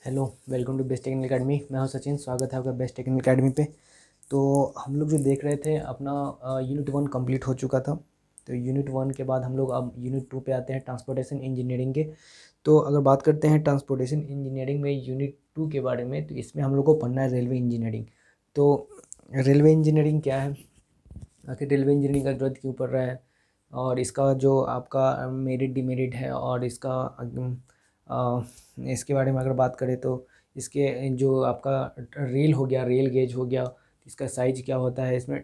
Hello, welcome to best technical academy. मैं हूं सचिन, स्वागत है आपका बेस्ट टेक्निकल अकेडमी पे। तो हम लोग जो देख रहे थे अपना यूनिट 1 कंप्लीट हो चुका था। तो यूनिट 1 के बाद हम लोग अब यूनिट 2 पे आते हैं, ट्रांसपोर्टेशन इंजीनियरिंग के। तो अगर बात करते हैं ट्रांसपोर्टेशन इंजीनियरिंग में यूनिट 2 के बारे में, तो इसमें हम लोग को पढ़ना है रेलवे इंजीनियरिंग। तो रेलवे इंजीनियरिंग क्या है, आखिर रेलवे इंजीनियरिंग का जरूरत क्यों पड़ रहा है, और इसका जो आपका मेरिट डिमेरिट है, और इसका इसके बारे में अगर बात करें तो इसके जो आपका रेल हो गया, रेल गेज हो गया, इसका साइज क्या होता है, इसमें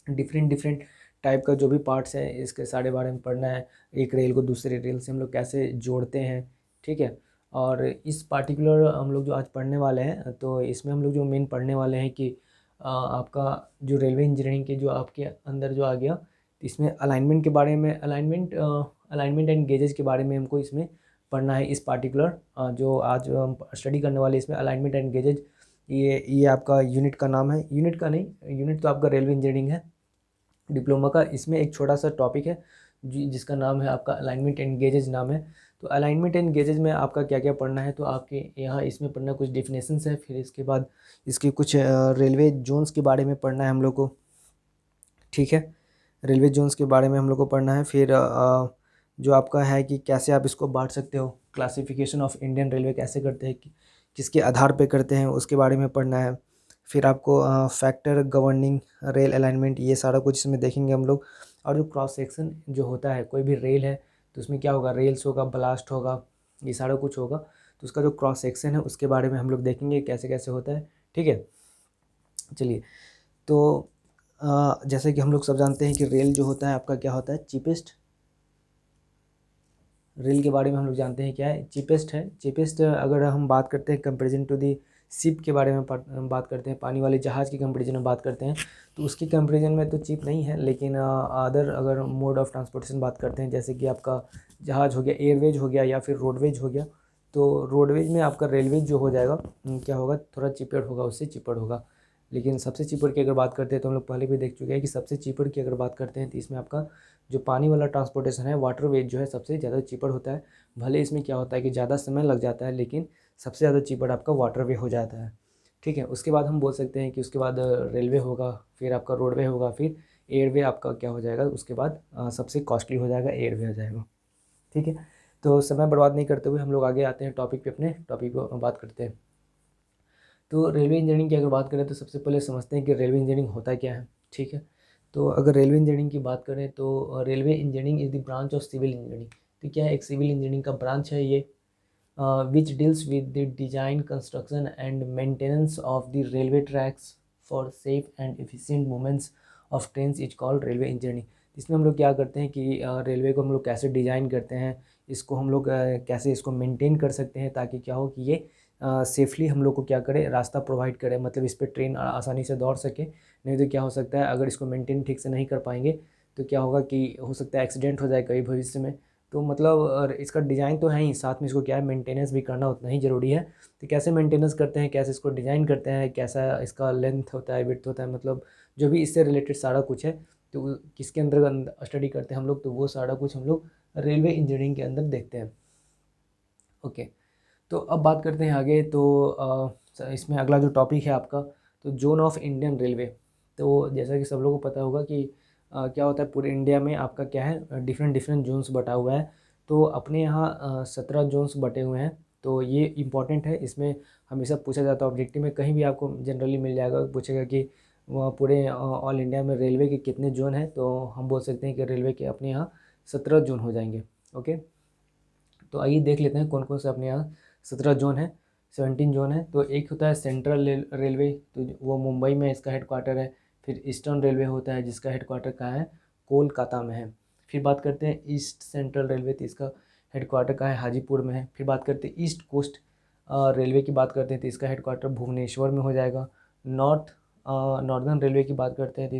डिफरेंट डिफरेंट टाइप का जो भी पार्ट्स है, इसके सारे बारे में पढ़ना है। एक रेल को दूसरे रेल से हम लोग कैसे जोड़ते हैं, ठीक है। और इस पार्टिकुलर हम लोग जो आज पढ़ने वाले हैं, तो इसमें हम लोग जो मेन पढ़ने वाले हैं कि आपका जो रेलवे इंजीनियरिंग के जो आपके अंदर जो आ गया, तो इसमें अलाइनमेंट के बारे में, अलाइनमेंट एंड गेजेस के बारे में हमको इसमें पढ़ना है। इस पार्टिकुलर जो आज हम स्टडी करने वाले इसमें अलाइनमेंट एंड गेजेज, ये आपका यूनिट का नाम है। यूनिट का नहीं, यूनिट तो आपका रेलवे इंजीनियरिंग है डिप्लोमा का। इसमें एक छोटा सा टॉपिक है जिसका नाम है आपका अलाइनमेंट एंड गेजेज नाम है। तो अलाइनमेंट एंड गेजेज में आपका क्या क्या पढ़ना है, तो आपके यहाँ इसमें पढ़ना कुछ डिफिनेशंस है, फिर इसके बाद इसके कुछ रेलवे जोन्स के बारे में पढ़ना है हम लोग को, ठीक है। रेलवे जोन्स के बारे में हम लोग को पढ़ना है। फिर जो आपका है कि कैसे आप इसको बांट सकते हो, क्लासिफिकेशन ऑफ इंडियन रेलवे कैसे करते हैं, किसके आधार पे करते हैं, उसके बारे में पढ़ना है। फिर आपको फैक्टर गवर्निंग रेल अलाइनमेंट, ये सारा कुछ इसमें देखेंगे हम लोग। और जो क्रॉस सेक्शन जो होता है, कोई भी रेल है तो उसमें क्या होगा, रेल्स होगा, ब्लास्ट होगा, ये सारा कुछ होगा। तो उसका जो क्रॉस सेक्शन है उसके बारे में हम लोग देखेंगे कैसे कैसे होता है, ठीक है। चलिए, तो जैसे कि हम लोग सब जानते हैं कि रेल जो होता है आपका क्या होता है, चीपेस्ट। रेल के बारे में हम लोग जानते हैं क्या है, चीपेस्ट है। चीपेस्ट अगर हम बात करते हैं कंपेरिजन टू दी शिप के बारे में बात करते हैं, पानी वाले जहाज़ की कंपेरिजन में बात करते हैं, तो उसकी कंपेरिजन में तो चीप नहीं है। लेकिन अदर अगर मोड ऑफ ट्रांसपोर्टेशन बात करते हैं, जैसे कि आपका जहाज़ हो गया, एयरवेज हो गया, या फिर रोडवेज हो गया, तो रोडवेज में आपका रेलवेज जो हो जाएगा, क्या होगा, थोड़ा चीपर होगा, उससे चीपर होगा। लेकिन सबसे चीपर की अगर बात करते हैं, तो हम लोग पहले भी देख चुके हैं कि सबसे चीपर की अगर बात करते हैं, तो इसमें आपका जो पानी वाला ट्रांसपोर्टेशन है, वाटरवेज जो है सबसे ज़्यादा चीपर होता है। भले इसमें क्या होता है कि ज़्यादा समय लग जाता है, लेकिन सबसे ज़्यादा चीपर आपका वाटरवे हो जाता है, ठीक है। उसके बाद हम बोल सकते हैं कि उसके बाद रेलवे होगा, फिर आपका रोडवे होगा, फिर एयरवे आपका क्या हो जाएगा, उसके बाद सबसे कॉस्टली हो जाएगा, एयरवे हो जाएगा, ठीक है। तो समय बर्बाद नहीं करते हुए हम लोग आगे आते हैं टॉपिक पे, अपने टॉपिक को बात करते हैं। तो रेलवे इंजीनियरिंग की अगर बात करें, तो सबसे पहले समझते हैं कि रेलवे इंजीनियरिंग होता क्या है, ठीक है। तो अगर रेलवे इंजीनियरिंग की बात करें, तो railway engineering is the branch of civil engineering. तो क्या है, एक सिविल इंजीनियरिंग का ब्रांच है ये, which deals with the design, construction and maintenance of the railway tracks for safe and efficient movements of trains is called railway engineering. इसमें हम लोग क्या करते हैं कि रेलवे को हम लोग कैसे डिज़ाइन करते हैं, इसको हम लोग कैसे इसको मेंटेन कर सकते हैं, ताकि क्या हो कि ये सेफली हम लोग को क्या करे, रास्ता प्रोवाइड करे, मतलब इस पर ट्रेन आसानी से दौड़ सके। नहीं तो क्या हो सकता है, अगर इसको मेंटेन ठीक से नहीं कर पाएंगे, तो क्या होगा कि हो सकता है एक्सीडेंट हो जाए कभी भविष्य में। तो मतलब इसका डिज़ाइन तो है ही, साथ में इसको क्या है, मेंटेनेंस भी करना उतना ही ज़रूरी है। तो कैसे मेंटेनेंस करते हैं, कैसे इसको डिज़ाइन करते हैं, कैसा इसका लेंथ होता है, विड्थ होता है, मतलब जो भी इससे रिलेटेड सारा कुछ है, तो किसके अंदर स्टडी करते हैं हम लोग, तो वो सारा कुछ हम लोग रेलवे इंजीनियरिंग के अंदर देखते हैं, ओके। तो अब बात करते हैं आगे। तो इसमें अगला जो टॉपिक है आपका, तो जोन ऑफ इंडियन रेलवे। तो जैसा कि सब लोगों को पता होगा कि क्या होता है, पूरे इंडिया में आपका क्या है, डिफरेंट डिफरेंट जोन्स बटा हुआ है। तो अपने यहाँ 17 जोन्स बटे हुए हैं। तो ये इम्पॉर्टेंट है, इसमें हमेशा पूछा जाता है ऑब्जेक्टिव में, कहीं भी आपको जनरली मिल जाएगा, पूछेगा कि वहाँ पूरे ऑल इंडिया में रेलवे के कितने जोन हैं, तो हम बोल सकते हैं कि रेलवे के अपने यहाँ 17 जोन हो जाएंगे, ओके। तो आइए देख लेते हैं कौन कौन से अपने यहाँ 17 जोन है, 17 जोन है। तो एक होता है सेंट्रल रेलवे, तो वो मुंबई में इसका हेडक्वार्टर है। फिर ईस्टर्न रेलवे होता है, जिसका हेडक्वार्टर कहाँ है, कोलकाता में है। फिर बात करते हैं ईस्ट सेंट्रल रेलवे, तो इसका हेडक्वार्टर कहाँ है, हाजीपुर में है। फिर बात करते हैं ईस्ट कोस्ट रेलवे की बात करते हैं, तो इसका हेडक्वार्टर भुवनेश्वर में हो जाएगा। नॉर्दर्न रेलवे की बात करते हैं, तो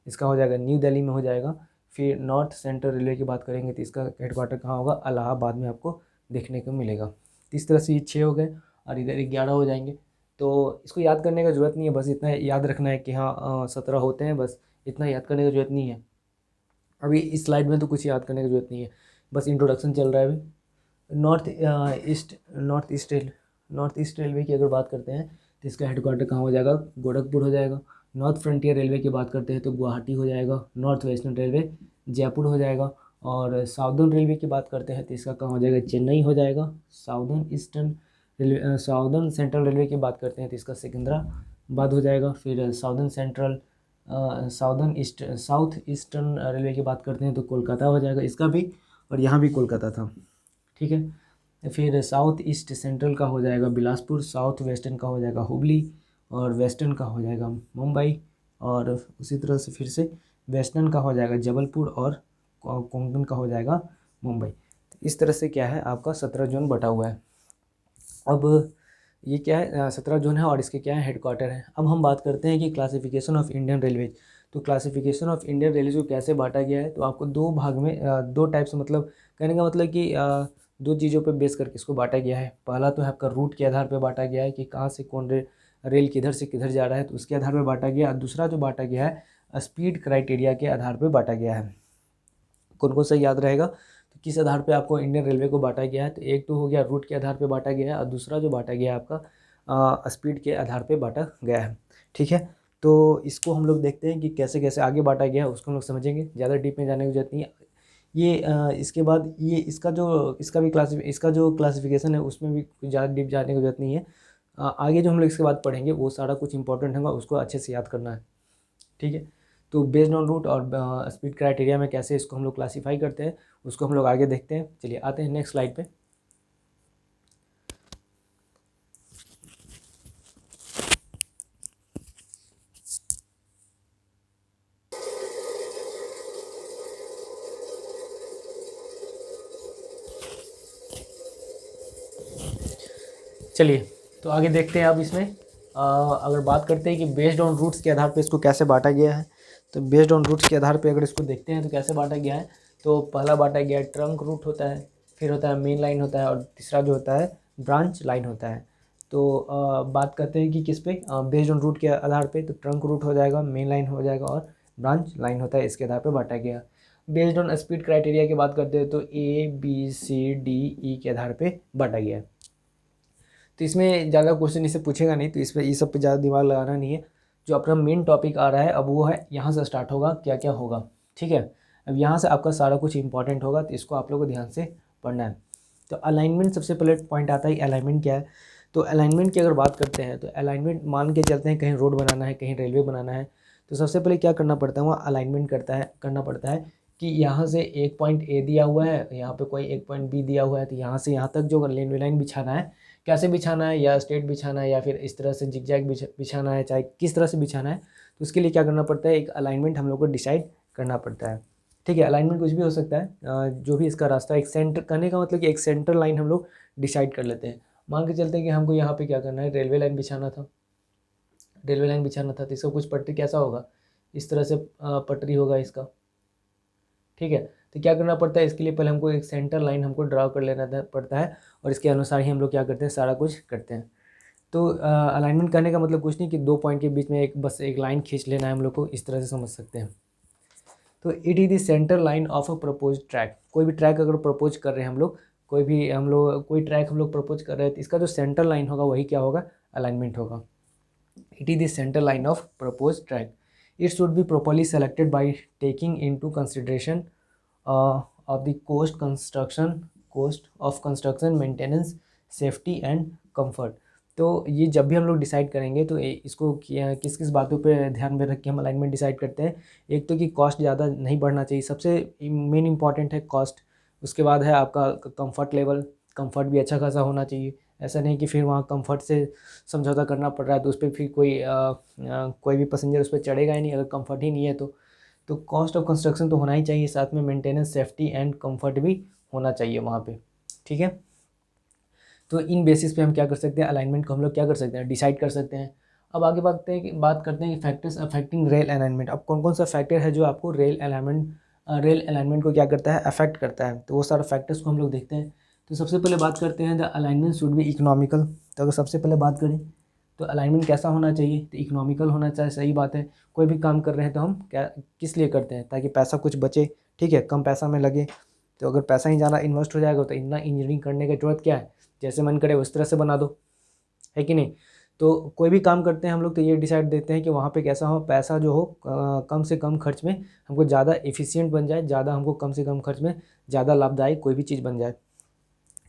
इसका हो जाएगा न्यू दिल्ली में हो जाएगा। फिर नॉर्थ सेंट्रल रेलवे की बात करेंगे, तो इसका हेडक्वार्टर कहाँ होगा, इलाहाबाद में आपको देखने को मिलेगा। तो इस तरह से ये 6 हो गए, और इधर 11 हो जाएंगे। तो इसको याद करने का ज़रूरत नहीं है, बस इतना याद रखना है कि हाँ 17 होते हैं, बस इतना याद करने की ज़रूरत नहीं है। अभी इस स्लाइड में तो कुछ याद करने की ज़रूरत नहीं है, बस इंट्रोडक्शन चल रहा है अभी। North east north east railway की अगर बात करते हैं तो इसका हेडक्वार्टर कहाँ हो जाएगा, गोरखपुर हो जाएगा। नॉर्थ फ्रंटियर रेलवे की बात करते हैं तो गुवाहाटी हो जाएगा। नॉर्थ वेस्टर्न रेलवे जयपुर हो जाएगा। और साउदर्न रेलवे की बात करते हैं तो इसका कहाँ हो जाएगा, चेन्नई हो जाएगा। Southern eastern railway, southern central railway की बात करते हैं तो इसका सिकंदराबाद हो जाएगा। फिर southern central south eastern railway की बात करते हैं तो कोलकाता हो जाएगा इसका भी, और यहाँ भी कोलकाता था, ठीक है। फिर साउथ ईस्ट सेंट्रल का हो जाएगा बिलासपुर। साउथ वेस्टर्न का हो जाएगा हुबली। और वेस्टर्न का हो जाएगा मुंबई। और उसी तरह से फिर से वेस्टर्न का हो जाएगा जबलपुर। और कोंकण का हो जाएगा मुंबई। तो इस तरह से क्या है, आपका 17 जोन बटा हुआ है। अब ये क्या है, 17 जोन है और इसके क्या है, हेडक्वार्टर है। अब हम बात करते हैं कि क्लासिफिकेशन ऑफ इंडियन रेलवेज। तो क्लासिफिकेशन ऑफ इंडियन रेलवेज को कैसे बांटा गया है, तो आपको दो भाग में, दो टाइप से, मतलब कहने का मतलब कि दो चीज़ों पे बेस करके इसको बांटा गया है। पहला तो है आपका रूट के आधार पे बांटा गया है कि कहाँ से कौन रेल किधर से किधर जा रहा है, तो उसके आधार पे बांटा गया। और दूसरा जो बांटा गया है स्पीड क्राइटेरिया के आधार पे बांटा गया है। कौन कौन सा याद रहेगा, तो किस आधार पे आपको इंडियन रेलवे को बांटा गया है, तो एक तो हो गया रूट के आधार पे बांटा गया है, और दूसरा जो बांटा गया है आपका स्पीड के आधार पे बांटा गया है, ठीक है। तो इसको हम लोग देखते हैं कि कैसे कैसे आगे बांटा गया है, उसको हम लोग समझेंगे, ज़्यादा डीप में जाने की जरूरत नहीं है। ये इसके बाद ये इसका जो क्लासिफिकेशन है उसमें भी कुछ ज़्यादा डीप जाने की जरूरत नहीं है। आगे जो हम लोग इसके बाद पढ़ेंगे वो सारा कुछ इंपॉर्टेंट होगा, उसको अच्छे से याद करना है, ठीक है। तो बेस्ड ऑन रूट और स्पीड क्राइटेरिया में कैसे इसको हम लोग क्लासीफाई करते हैं उसको हम लोग आगे देखते हैं। चलिए आते हैं नेक्स्ट स्लाइड पे। चलिए तो आगे देखते हैं। अब इसमें अगर बात करते हैं कि बेस्ड ऑन रूट्स के आधार पे इसको कैसे बांटा गया है, तो बेस्ड ऑन रूट्स के आधार पे अगर इसको देखते हैं तो कैसे बांटा गया है, तो पहला बांटा गया है ट्रंक रूट होता है, फिर होता है मेन लाइन होता है, और तीसरा जो होता है ब्रांच लाइन होता है। तो बात करते हैं कि किस पे, बेस्ड ऑन रूट के आधार पे, तो ट्रंक रूट हो जाएगा, मेन लाइन हो जाएगा, और ब्रांच लाइन होता है, इसके आधार पे बांटा गया। बेस्ड ऑन स्पीड क्राइटेरिया की बात करते हैं तो ABCDE के आधार पे बांटा गया है। तो इसमें ज़्यादा क्वेश्चन इससे पूछेगा नहीं, तो इस पर ये सब पे ज़्यादा दिमाग लगाना नहीं है। जो अपना मेन टॉपिक आ रहा है अब वो है, यहाँ से स्टार्ट होगा क्या क्या होगा, ठीक है। अब यहाँ से आपका सारा कुछ इंपॉर्टेंट होगा, तो इसको आप लोगों को ध्यान से पढ़ना है। तो अलाइनमेंट सबसे पहले पॉइंट आता है, अलाइनमेंट क्या है। तो अलाइनमेंट की अगर बात करते हैं तो अलाइनमेंट मान के चलते हैं, कहीं रोड बनाना है, कहीं रेलवे बनाना है, तो सबसे पहले क्या करना पड़ता है, वहाँ अलाइनमेंट करना पड़ता है कि यहाँ से एक पॉइंट A दिया हुआ है, यहाँ पे कोई एक पॉइंट B दिया हुआ है, तो यहाँ से यहाँ तक जो लाइन बिछाना है, कैसे बिछाना है, या स्ट्रेट बिछाना है, या फिर इस तरह से जिगजैग बिछाना है, चाहे किस तरह से बिछाना है, तो उसके लिए क्या करना पड़ता है, एक अलाइनमेंट हम लोग को डिसाइड करना पड़ता है, ठीक है। अलाइनमेंट कुछ भी हो सकता है, जो भी इसका रास्ता, एक सेंटर करने का मतलब कि एक सेंटर लाइन हम लोग डिसाइड कर लेते हैं। मान के चलते हैं कि हमको यहाँ पे क्या करना है, रेलवे लाइन बिछाना था, तो इसका कुछ पटरी कैसा होगा, इस तरह से पटरी होगा इसका, ठीक है। तो क्या करना पड़ता है, इसके लिए पहले हमको एक सेंटर लाइन हमको ड्रा कर लेना पड़ता है, और इसके अनुसार ही हम लोग क्या करते हैं, सारा कुछ करते हैं। तो अलाइनमेंट करने का मतलब कुछ नहीं कि दो पॉइंट के बीच में बस एक लाइन खींच लेना है, हम लोग को इस तरह से समझ सकते हैं। तो it is the centre line of a propose track. कोई भी ट्रैक अगर प्रपोज कर रहे हैं हम लोग, कोई ट्रैक हम लोग प्रपोज कर रहे हैं, तो इसका जो सेंटर लाइन होगा वही क्या होगा, अलाइनमेंट होगा। It is the center line of proposed track. It should be properly selected by taking into consideration of the cost of construction, maintenance, safety and comfort. तो ये जब भी हम लोग डिसाइड करेंगे तो इसको किस किस बातों पे ध्यान में रख के हम अलाइनमेंट डिसाइड करते हैं। एक तो कि कॉस्ट ज़्यादा नहीं बढ़ना चाहिए, सबसे मेन इंपॉर्टेंट है कॉस्ट। उसके बाद है आपका कंफर्ट लेवल, कंफर्ट भी अच्छा खासा होना चाहिए। ऐसा नहीं कि फिर वहाँ कंफर्ट से समझौता करना पड़ रहा है, तो उस पर फिर कोई भी पैसेंजर उस पर चढ़ेगा ही नहीं अगर कंफर्ट ही नहीं है। तो कॉस्ट ऑफ कंस्ट्रक्शन तो होना ही चाहिए, साथ में मेंटेनेंस, सेफ्टी एंड कंफर्ट भी होना चाहिए वहाँ पे, ठीक है। तो इन बेसिस पे हम क्या कर सकते हैं, अलाइनमेंट को हम लोग क्या कर सकते हैं, डिसाइड कर सकते हैं। अब आगे बात करते हैं कि फैक्टर्स अफेक्टिंग रेल अलाइनमेंट। अब कौन कौन सा फैक्टर है जो आपको रेल अलाइनमेंट को क्या करता है, अफेक्ट करता है, तो वो सारे फैक्टर्स को हम लोग देखते हैं। तो सबसे पहले बात करते हैं the alignment should be economical. तो अगर सबसे पहले बात करें तो अलाइनमेंट कैसा होना चाहिए, तो इकोनॉमिकल होना चाहिए। सही बात है, कोई भी काम कर रहे हैं तो हम क्या किस लिए करते हैं, ताकि पैसा कुछ बचे, ठीक है, कम पैसा में लगे। तो अगर पैसा ही ज़्यादा इन्वेस्ट हो जाएगा तो इतना इंजीनियरिंग करने की जरूरत क्या है, जैसे मन करे उस तरह से बना दो, है कि नहीं। तो कोई भी काम करते हैं हम लोग तो ये डिसाइड देते हैं कि वहाँ पे कैसा हो, पैसा जो हो कम से कम खर्च में हमको ज़्यादा एफिशिएंट बन जाए, ज़्यादा हमको कम से कम खर्च में ज़्यादा लाभदायक कोई भी चीज़ बन जाए,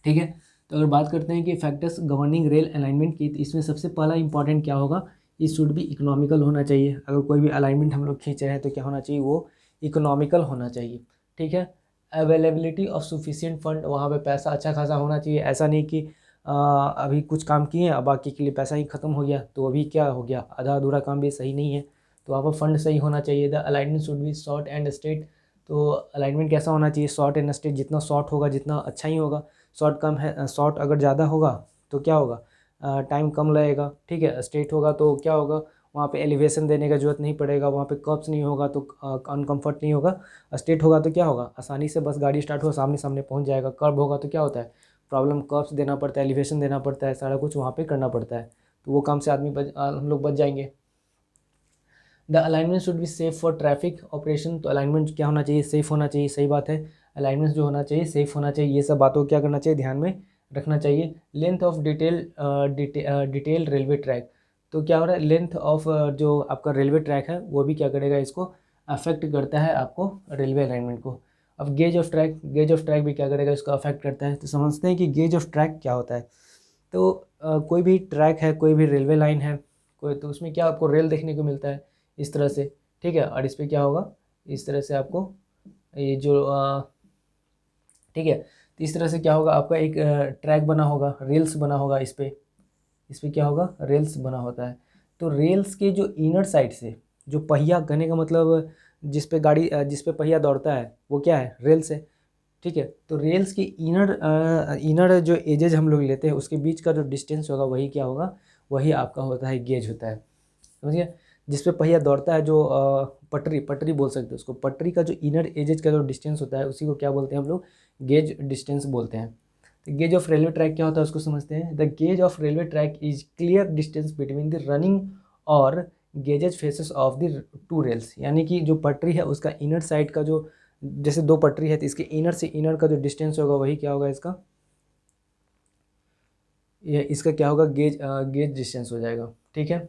ठीक है। तो अगर बात करते हैं कि फैक्टर्स गवर्निंग रेल अलाइनमेंट की, तो इसमें सबसे पहला इंपॉर्टेंट क्या होगा, ये शुड भी इकोनॉमिकल होना चाहिए। अगर कोई भी अलाइनमेंट हम लोग खींच रहे हैं तो क्या होना चाहिए, वो इकोनॉमिकल होना चाहिए, ठीक है। अवेलेबिलिटी ऑफ सफिशिएंट फंड, वहाँ पे पैसा अच्छा खासा होना चाहिए। ऐसा नहीं कि अभी कुछ काम किए अब बाकी के लिए पैसा ही ख़त्म हो गया, तो अभी क्या हो गया, आधा अधूरा काम भी सही नहीं है। तो वहाँ पर फंड सही होना चाहिए। The alignment should be short and straight, तो अलाइनमेंट कैसा होना चाहिए, शॉर्ट एंड स्ट्रेट। जितना शॉर्ट होगा जितना अच्छा ही होगा। शॉर्ट कम है, शॉर्ट अगर ज़्यादा होगा तो क्या होगा, टाइम कम लगेगा, ठीक है। स्ट्रेट होगा तो क्या होगा, वहाँ पे एलिवेशन देने का जरूरत नहीं पड़ेगा, वहाँ पे कर्व्स नहीं होगा तो अनकम्फर्ट नहीं होगा। स्ट्रेट होगा तो क्या होगा, आसानी से बस गाड़ी स्टार्ट हो सामने सामने पहुँच जाएगा। कर्व होगा तो क्या होता है, प्रॉब्लम, कर्व्स देना पड़ता है, एलिवेशन देना पड़ता है, सारा कुछ वहाँ पे करना पड़ता है। तो वो काम से हम लोग बच जाएंगे। The alignment should be safe for traffic operation, तो अलाइनमेंट क्या होना चाहिए, सेफ होना चाहिए, सही बात है। अलाइनमेंट जो होना चाहिए सेफ होना चाहिए, ये सब बातों को क्या करना चाहिए, ध्यान में रखना चाहिए। Length of detail railway track, तो क्या हो रहा है, लेंथ ऑफ जो आपका रेलवे ट्रैक है वो भी क्या करेगा, इसको अफेक्ट करता है आपको रेलवे अलाइनमेंट को। अब गेज ऑफ ट्रैक भी क्या करेगा, इसको अफेक्ट करता है। तो समझते हैं कि गेज ऑफ ट्रैक क्या होता है। तो कोई भी ट्रैक है, कोई भी रेलवे लाइन है कोई, तो उसमें क्या आपको रेल देखने को मिलता है इस तरह से, ठीक है। और इस पर क्या होगा, इस तरह से आपको ये जो ठीक है, तो इस तरह से क्या होगा, आपका एक ट्रैक बना होगा, रेल्स बना होगा, इस पे क्या होगा, रेल्स बना होता है। तो रेल्स के जो इनर साइड से, जो पहिया, कहने का मतलब जिस पे पहिया दौड़ता है वो क्या है, रेल्स है, ठीक है। तो रेल्स की इनर जो एजेज हम लोग लेते हैं उसके बीच का जो डिस्टेंस होगा वही क्या होगा, वही आपका होता है गेज होता है, समझिए। जिस पे पहिया दौड़ता है, जो पटरी पटरी बोल सकते हैं उसको, पटरी का जो इनर एजेज का जो डिस्टेंस होता है उसी को क्या बोलते हैं हम लोग, गेज डिस्टेंस बोलते हैं। तो गेज ऑफ रेलवे ट्रैक क्या होता है उसको समझते हैं। The gauge of railway track is clear distance between the running और gauges faces of the two rails, यानी कि जो पटरी है उसका इनर साइड का जो, जैसे दो पटरी है तो इसके इनर से इनर का जो डिस्टेंस होगा वही क्या होगा, इसका ये इसका क्या होगा, गेज डिस्टेंस हो जाएगा, ठीक है।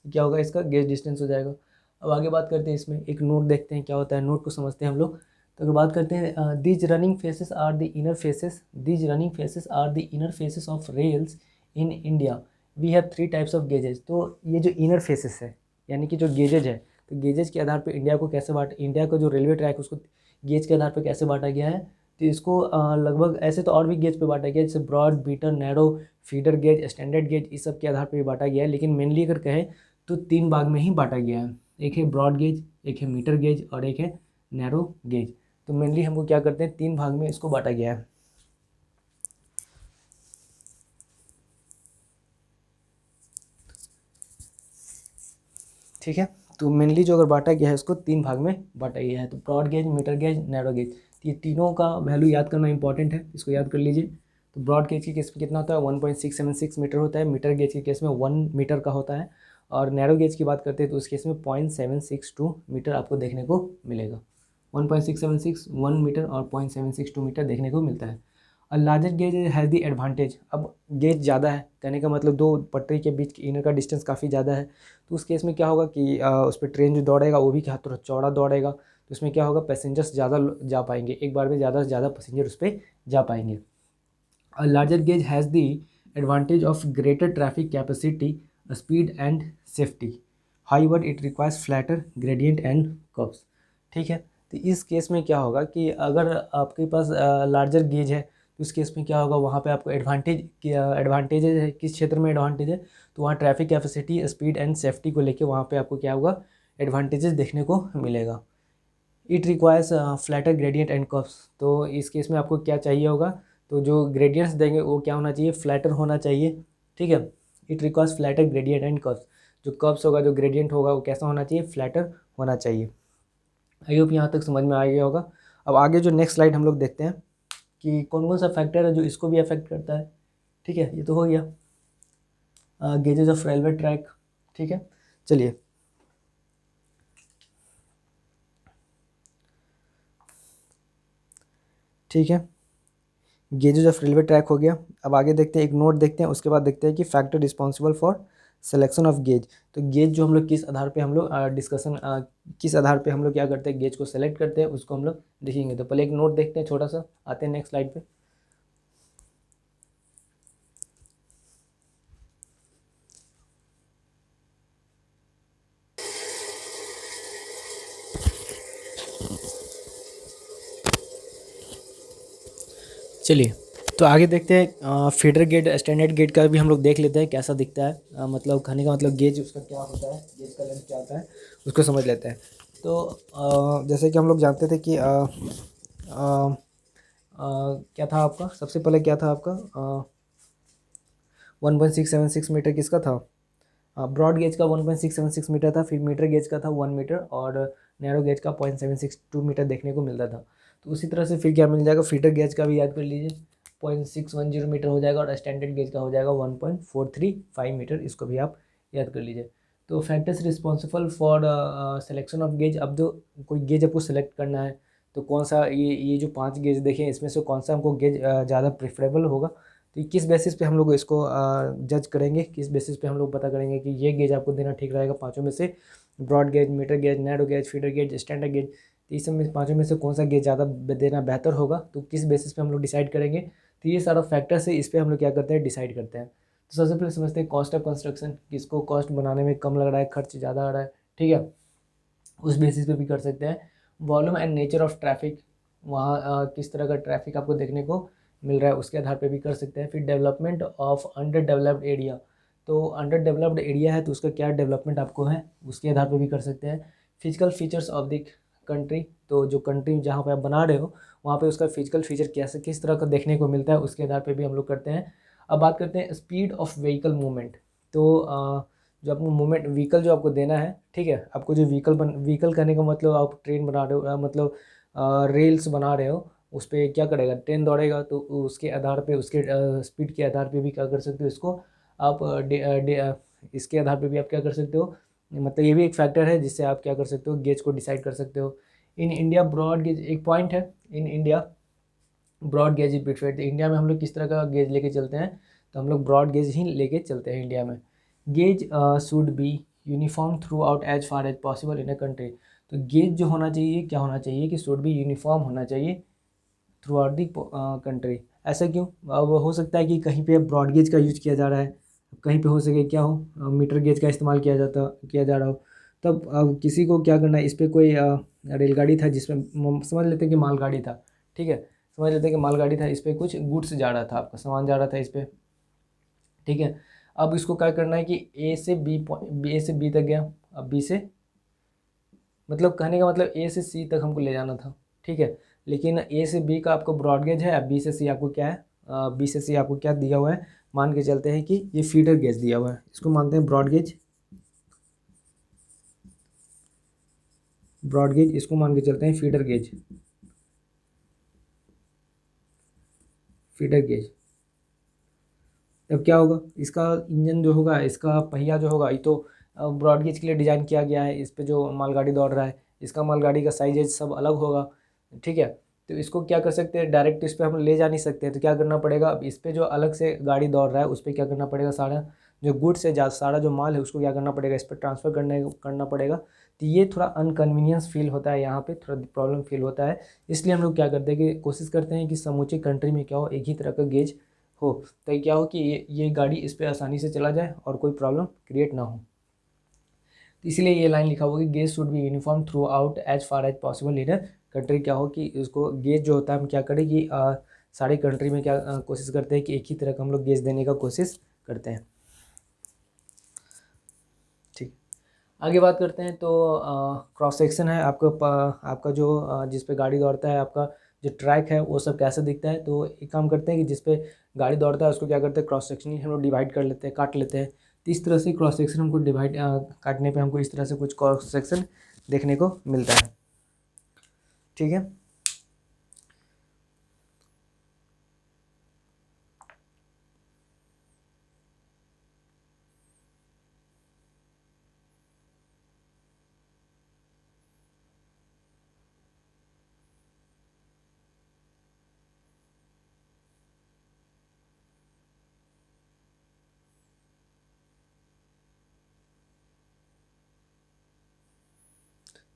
क्या होगा, इसका गेज डिस्टेंस हो जाएगा। अब आगे बात करते हैं, इसमें एक नोट देखते हैं क्या होता है, नोट को समझते हैं हम लोग। तो अगर बात करते हैं, these running faces are the inner faces, these running faces are the inner faces of rails in India, we have 3 types of gauges. तो ये जो इनर फेसेस है, यानी कि जो गेजेज है, तो गेजेज के आधार पर इंडिया को कैसे इंडिया का जो रेलवे ट्रैक उसको गेज के आधार पर कैसे बांटा गया है। तो इसको लगभग ऐसे तो और भी गेज पे बांटा गया है, जैसे ब्रॉड, बीटर, narrow, feeder gauge, standard gauge, इस सब के आधार पर भी बांटा गया है। लेकिन मेनली अगर कहें तो 3 भाग में ही बांटा गया है, एक है ब्रॉड गेज, एक है मीटर गेज और एक है नैरो गेज। तो मेनली हमको क्या करते हैं, 3 भाग में इसको बांटा गया है, ठीक है। तो मेनली जो अगर बांटा गया है इसको 3 भाग में बांटा गया है, तो broad gauge, metre gauge, narrow gauge. ये तीनों का वैल्यू याद करना इंपॉर्टेंट है, इसको याद कर लीजिए। तो ब्रॉड गेज के केस में कितना होता है, 1.676 मीटर होता है। मीटर गेज के केस में 1 मीटर का होता है। और नैरो गेज की बात करते हैं तो उस केस में 0.762 मीटर आपको देखने को मिलेगा। 1.676 1 मीटर और 0.762 मीटर देखने को मिलता है। और larger gauge has the advantage, अब गेज ज़्यादा है, कहने का मतलब दो पटरी के बीच की इनर का डिस्टेंस काफ़ी ज़्यादा है। तो उस केस में क्या होगा कि उस पर ट्रेन जो दौड़ेगा वो भी क्या थोड़ा चौड़ा दौड़ेगा, तो उसमें क्या होगा, पैसेंजर्स ज़्यादा जा पाएंगे, एक बार में ज़्यादा से ज़्यादा पैसेंजर उस पर जा पाएंगे। A larger gauge has the advantage of greater traffic capacity, speed and safety. However, it requires flatter gradient and curves. ठीक है। तो इस केस में क्या होगा कि अगर आपके पास लार्जर गेज है तो उस केस में क्या होगा, वहाँ पे आपको एडवांटेजेज है, किस क्षेत्र में एडवांटेज है, तो वहाँ traffic capacity, speed and safety को लेके वहाँ पे आपको क्या होगा, एडवांटेजेस देखने को मिलेगा। It requires flatter gradient and curves, तो इस केस में आपको क्या चाहिए होगा, तो जो ग्रेडियंट्स देंगे वो क्या होना चाहिए, फ्लैटर होना चाहिए, ठीक है। It requires flatter gradient and curves, जो कर्व्स होगा, जो ग्रेडियंट होगा वो कैसा होना चाहिए, फ्लैटर होना चाहिए। आई होप यहाँ तक समझ में आ गया होगा। अब आगे जो नेक्स्ट स्लाइड हम लोग देखते हैं कि कौन कौन सा फैक्टर है जो इसको भी अफेक्ट करता है, ठीक है। ये तो हो गया गेजेस ऑफ रेलवे ट्रैक, ठीक है। चलिए ठीक है, गेजेज ऑफ रेलवे ट्रैक हो गया। अब आगे देखते हैं, एक नोट देखते हैं, उसके बाद देखते हैं कि factor responsible for selection of gauge. तो गेज जो हम लोग किस आधार पे हम लोग डिस्कशन किस आधार पे हम लोग क्या करते हैं, गेज को सेलेक्ट करते हैं, उसको हम लोग देखेंगे। तो पहले एक नोट देखते हैं छोटा सा, आते हैं नेक्स्ट स्लाइड पे। चलिए, तो आगे देखते हैं फीडर गेट, स्टैंडर्ड गेट का भी हम लोग देख लेते हैं कैसा दिखता है। मतलब कहने का मतलब गेज उसका क्या होता है, गेज का लेंथ क्या होता है, उसको समझ लेते हैं। तो जैसे कि हम लोग जानते थे कि क्या था आपका, सबसे पहले क्या था आपका 1.676 मीटर किसका था, ब्रॉड गेज का 1.676 मीटर था, फिर मीटर गेज का था 1 मीटर, और नैरो गेज का 0.762 मीटर देखने को मिलता था। तो उसी तरह से फिर क्या मिल जाएगा, फीडर गेज का भी याद कर लीजिए 0.610 मीटर हो जाएगा, और स्टैंडर्ड गेज का हो जाएगा 1.435 मीटर, इसको भी आप याद कर लीजिए। तो factors responsible for selection of gauge. अब जो कोई गेज आपको सेलेक्ट करना है, तो कौन सा ये जो 5 गेज देखें, इसमें से कौन सा हमको गेज ज़्यादा प्रेफरेबल होगा, तो किस बेसिस पे हम लोग इसको जज करेंगे, किस बेसिस पे हम लोग पता करेंगे कि ये गेज आपको देना ठीक रहेगा पांचों में से, broad gauge, metre gauge, narrow gauge, feeder gauge, standard gauge. तो इस सब में पांचों में से कौन सा गेज ज़्यादा देना बेहतर होगा, तो किस बेसिस पे हम लोग डिसाइड करेंगे। तो ये सारा फैक्टर्स है, इस पर हम लोग क्या करते हैं, डिसाइड करते हैं। तो सबसे पहले समझते हैं कॉस्ट ऑफ कंस्ट्रक्शन, किसको कॉस्ट बनाने में कम लग रहा है, खर्च ज़्यादा आ रहा है, ठीक है, उस बेसिस पे भी कर सकते हैं। Volume and nature of traffic, वहाँ किस तरह का ट्रैफिक आपको देखने को मिल रहा है, उसके आधार पे भी कर सकते हैं। फिर development of under developed area, तो अंडर डेवलप्ड एरिया है तो उसका क्या डेवलपमेंट आपको है, उसके आधार पे भी कर सकते हैं। Physical features of the country, तो जो कंट्री जहाँ पे आप बना रहे हो वहाँ पे उसका फिजिकल फीचर कैसे किस तरह का देखने को मिलता है, उसके आधार पे भी हम लोग करते हैं। अब बात करते हैं स्पीड ऑफ व्हीकल मूवमेंट। तो जो आपको मूवमेंट व्हीकल जो आपको देना है, ठीक है, आपको जो व्हीकल करने का मतलब आप ट्रेन बना रहे हो, मतलब रेल्स बना रहे हो, उस पर क्या करेगा, ट्रेन दौड़ेगा, तो उसके आधार पे, उसके स्पीड के आधार पे भी क्या कर सकते हो, इसको आप इसके आधार पे भी आप क्या कर सकते हो, मतलब ये भी एक फैक्टर है जिससे आप क्या कर सकते हो, गेज को डिसाइड कर सकते हो। इन इंडिया ब्रॉड गेज एक पॉइंट है, in India broad gauge is preferred. India में हम लोग किस तरह का गेज लेके चलते हैं, तो हम लोग ब्रॉड गेज ही लेके चलते हैं इंडिया में। Gauge should be uniform throughout as far as possible in a country. तो गेज जो होना चाहिए, क्या होना चाहिए कि शुड बी यूनिफॉर्म होना चाहिए थ्रू आउट दी कंट्री। ऐसा क्यों, अब हो सकता है कि कहीं पे ब्रॉड गेज का यूज किया जा रहा है, कहीं पे हो सके क्या हो मीटर गेज का इस्तेमाल किया जा रहा हो। तब अब किसी को क्या करना है, इस पर कोई रेलगाड़ी था जिसमें समझ लेते हैं कि मालगाड़ी था, ठीक है, समझ लेते हैं कि मालगाड़ी था, इस पर कुछ गुड्स जा रहा था, आपका सामान जा रहा था इस पर, ठीक है। अब इसको क्या करना है कि ए से बी तक गया, अब बी से, मतलब कहने का मतलब ए से सी तक हमको ले जाना था, ठीक है, लेकिन ए से बी का आपको ब्रॉड गेज है, अब बी से सी आपको क्या है, बी से सी आपको क्या दिया हुआ है, मान के चलते हैं कि ये फीडर गेज दिया हुआ है, इसको मानते हैं ब्रॉड गेज, ब्रॉड गेज इसको मान के चलते हैं फीडर गेज, फीडर गेज। तब क्या होगा, इसका इंजन जो होगा, इसका पहिया जो होगा, ये तो ब्रॉड गेज के लिए डिज़ाइन किया गया है, इस पे जो मालगाड़ी दौड़ रहा है, इसका मालगाड़ी का साइजेज सब अलग होगा, ठीक है। तो इसको क्या कर सकते हैं, डायरेक्ट इस पे हम ले जा नहीं सकते, तो क्या करना पड़ेगा, अब इस पे जो अलग से गाड़ी दौड़ रहा है उस पर क्या करना पड़ेगा, सारा जो गुड्स है, सारा जो माल है उसको क्या करना पड़ेगा, इस पर ट्रांसफ़र करना पड़ेगा। तो ये थोड़ा अनकन्वीनियंस फील होता है, यहाँ पे थोड़ा प्रॉब्लम फील होता है। इसलिए हम लोग क्या करते हैं कि कोशिश करते हैं कि समूची कंट्री में क्या हो, एक ही तरह का गेज हो, तो क्या हो कि ये गाड़ी इस पर आसानी से चला जाए और कोई प्रॉब्लम क्रिएट ना हो। तो इसलिए ये लाइन लिखा हुआ कि gauge should be uniform throughout as far as possible in country. क्या हो कि इसको गेज जो होता है हम क्या करें कि सारी कंट्री में क्या कोशिश करते हैं कि एक ही तरह का हम लोग गेज देने का कोशिश करते हैं, ठीक। आगे बात करते हैं, तो क्रॉस सेक्शन है आपका, आपका जो जिस पे गाड़ी दौड़ता है, आपका जो ट्रैक है वो सब कैसे दिखता है। तो एक काम करते हैं कि जिस पे गाड़ी दौड़ता है उसको क्या करते हैं, क्रॉस सेक्शन ही हम लोग डिवाइड कर लेते हैं, काट लेते हैं। तो इस तरह से क्रॉस सेक्शन हमको डिवाइड काटने पे हमको इस तरह से कुछ क्रॉस सेक्शन देखने को मिलता है, ठीक है।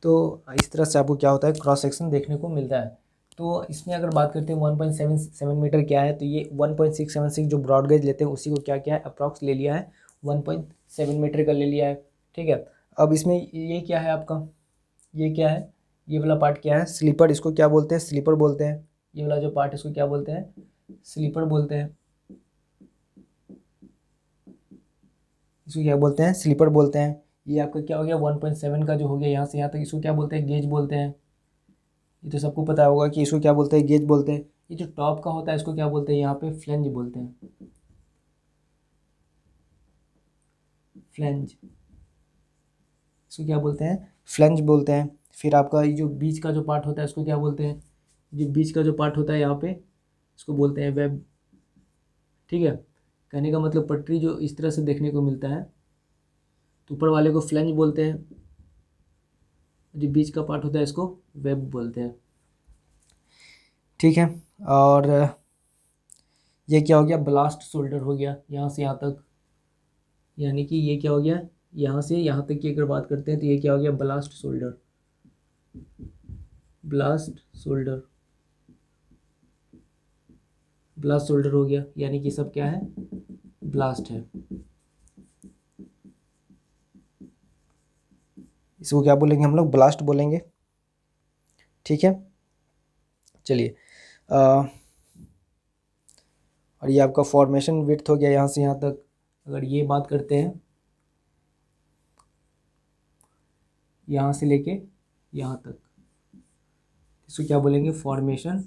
तो इस तरह से आपको क्या होता है, क्रॉस सेक्शन देखने को मिलता है। तो इसमें अगर बात करते हैं 1.77 मीटर क्या है, तो ये 1.676 जो ब्रॉड गेज लेते हैं उसी को क्या क्या है, अप्रॉक्स ले लिया है, 1.7 मीटर का ले लिया है। ठीक है, अब इसमें ये क्या है आपका, ये क्या है, ये वाला पार्ट क्या है, स्लीपर, इसको क्या बोलते हैं, स्लीपर बोलते हैं। ये वाला जो पार्ट इसको क्या बोलते हैं, स्लीपर बोलते हैं। इसको क्या बोलते हैं, स्लीपर बोलते हैं। ये आपका क्या हो गया, 1.7 का जो हो गया यहाँ से यहाँ तक, इसको क्या बोलते हैं, गेज बोलते हैं। ये तो सबको पता होगा कि इसको क्या बोलते हैं, गेज बोलते हैं। ये जो टॉप का होता है इसको क्या बोलते हैं, यहाँ पे फ्लेंज बोलते हैं, फ्लेंज, इसको क्या बोलते हैं, फ्लेंज बोलते हैं। फिर आपका ये जो बीच का जो पार्ट होता है इसको क्या बोलते हैं, जो बीच का जो पार्ट होता है यहाँ पे इसको बोलते हैं वेब। ठीक है, कहने का मतलब पटरी जो इस तरह से देखने को मिलता है तो ऊपर वाले को फ्लेंज बोलते हैं, जो बीच का पार्ट होता है इसको वेब बोलते हैं। ठीक है, और ये क्या हो गया, ब्लास्ट शोल्डर हो गया यहाँ से यहाँ तक, यानी कि ये क्या हो गया, यहाँ से यहाँ तक की अगर बात करते हैं तो ये क्या हो गया, blast shoulder, blast shoulder, blast shoulder हो गया, यानी कि सब क्या है, ब्लास्ट है। इसको क्या बोलेंगे हम लोग, ब्लास्ट बोलेंगे। ठीक है, चलिए और ये आपका फॉर्मेशन विड्थ हो गया यहाँ से यहाँ तक। अगर ये बात करते हैं यहाँ से लेके यहाँ तक, इसको क्या बोलेंगे, फॉर्मेशन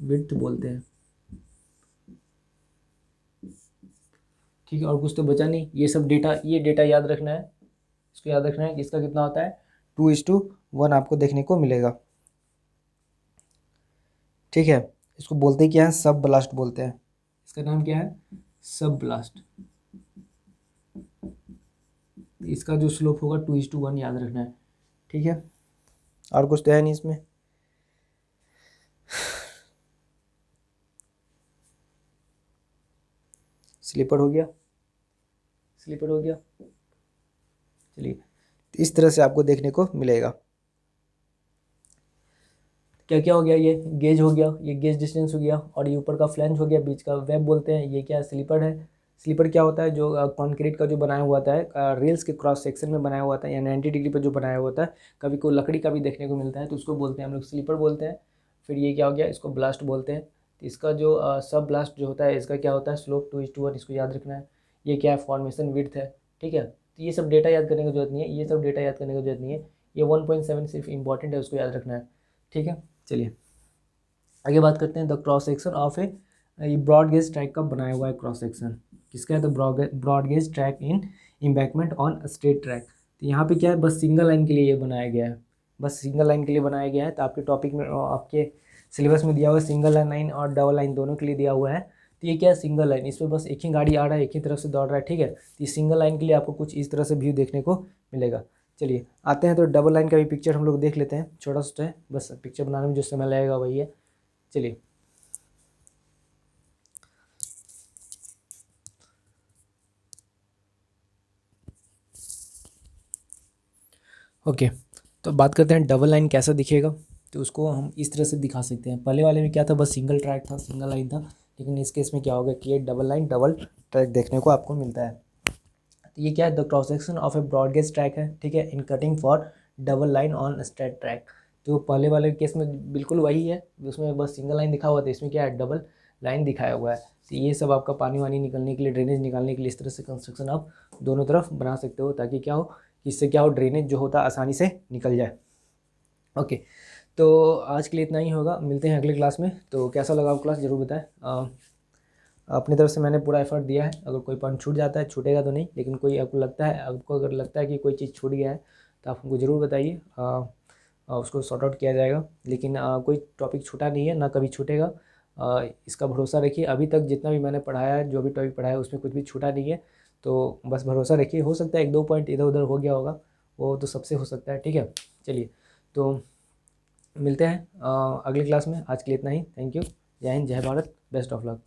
विड्थ बोलते हैं। ठीक है, और कुछ तो बचा नहीं, ये सब डेटा, ये डेटा याद रखना है, इसको याद रखना है कि इसका कितना होता है, 2:1 आपको देखने को मिलेगा। ठीक है, इसको बोलते क्या है, सब ब्लास्ट बोलते हैं, इसका नाम क्या है, सब ब्लास्ट। इसका जो स्लोप होगा 2:1 याद रखना है। ठीक है, और कुछ तो है नहीं इसमें। स्लीपर हो गया, स्लीपर हो गया। चलिए, इस तरह से आपको देखने को मिलेगा। क्या क्या हो गया, ये गेज हो गया, ये गेज डिस्टेंस हो गया, और ये ऊपर का फ्लैंज हो गया, बीच का वेब बोलते हैं। ये क्या है, स्लीपर है। स्लीपर क्या होता है, जो कंक्रीट का जो बनाया हुआ होता है, रेल्स के क्रॉस सेक्शन में बनाया हुआ होता है, या 90 डिग्री पर जो बनाया हुआ होता है, कभी कोई लकड़ी का भी देखने को मिलता है तो उसको बोलते हैं हम लोग स्लीपर बोलते हैं। फिर ये क्या हो गया, इसको ब्लास्ट बोलते हैं। तो इसका जो सब ब्लास्ट जो होता है इसका क्या होता है, स्लोप 2:1, इसको याद रखना है। ये क्या है, फॉर्मेशन विड्थ है। ठीक है, तो ये सब डेटा याद करने की जरूरत नहीं है, ये सब डेटा याद करने की जरूरत नहीं है। ये 1.7 सिर्फ इंपॉर्टेंट है, उसको याद रखना है। ठीक है, चलिए आगे बात करते हैं, द क्रॉस सेक्शन ऑफ ये ब्रॉड गेज ट्रैक का बनाया हुआ है क्रॉस सेक्शन। किसका है, तो broad gauge track in embankment on straight track. तो यहाँ पे क्या है, बस सिंगल लाइन के लिए ये बनाया गया है, बस सिंगल लाइन के लिए बनाया गया है। तो आपके टॉपिक में, आपके सिलेबस में दिया हुआ है, सिंगल लाइन और डबल लाइन दोनों के लिए दिया हुआ है। तो ये क्या है, सिंगल लाइन, इस पर बस एक ही गाड़ी आ रहा है, एक ही तरफ से दौड़ रहा है। ठीक है, तो ये सिंगल लाइन के लिए आपको कुछ इस तरह से व्यू देखने को मिलेगा। चलिए आते हैं, तो डबल लाइन का भी पिक्चर हम लोग देख लेते हैं, छोटा सा है, बस पिक्चर बनाने में जो समय लगेगा वही है। चलिए ओके, तो बात करते हैं डबल लाइन कैसा दिखेगा। तो उसको हम इस तरह से दिखा सकते हैं। पहले वाले में क्या था, बस सिंगल ट्रैक था, सिंगल लाइन था, लेकिन इस केस में क्या होगा कि ये डबल लाइन डबल ट्रैक देखने को आपको मिलता है। तो ये क्या है, the cross section of a broad gauge track है। ठीक है, in cutting for double line on straight track. तो पहले वाले केस में बिल्कुल वही है, उसमें बस सिंगल लाइन दिखा हुआ था, इसमें क्या है, डबल लाइन दिखाया हुआ है। तो ये सब आपका पानी वानी निकलने के लिए, ड्रेनेज निकालने के लिए इस तरह से कंस्ट्रक्शन आप दोनों तरफ बना सकते हो, ताकि क्या हो, इससे क्या हो, ड्रेनेज जो होता है आसानी से निकल जाए। ओके, तो आज के लिए इतना ही होगा, मिलते हैं अगले क्लास में। तो कैसा लगा आपको क्लास, ज़रूर बताएं। अपनी तरफ से मैंने पूरा एफर्ट दिया है, अगर कोई पॉइंट छूट जाता है, छूटेगा तो नहीं, लेकिन कोई आपको लगता है, आपको अगर लगता है कि कोई चीज़ छूट गया है तो आप हमको ज़रूर बताइए, उसको सॉर्ट आउट किया जाएगा। लेकिन कोई टॉपिक छूटा नहीं है, ना कभी छूटेगा, इसका भरोसा रखिए। अभी तक जितना भी मैंने पढ़ाया है, जो भी टॉपिक पढ़ाया है, उसमें कुछ भी छूटा नहीं है, तो बस भरोसा रखिए। हो सकता है 1-2 पॉइंट इधर उधर हो गया होगा, वो तो सबसे हो सकता है। ठीक है, चलिए तो मिलते हैं अगली क्लास में। आज के लिए इतना ही, थैंक यू, जय हिंद, जय भारत, बेस्ट ऑफ लक।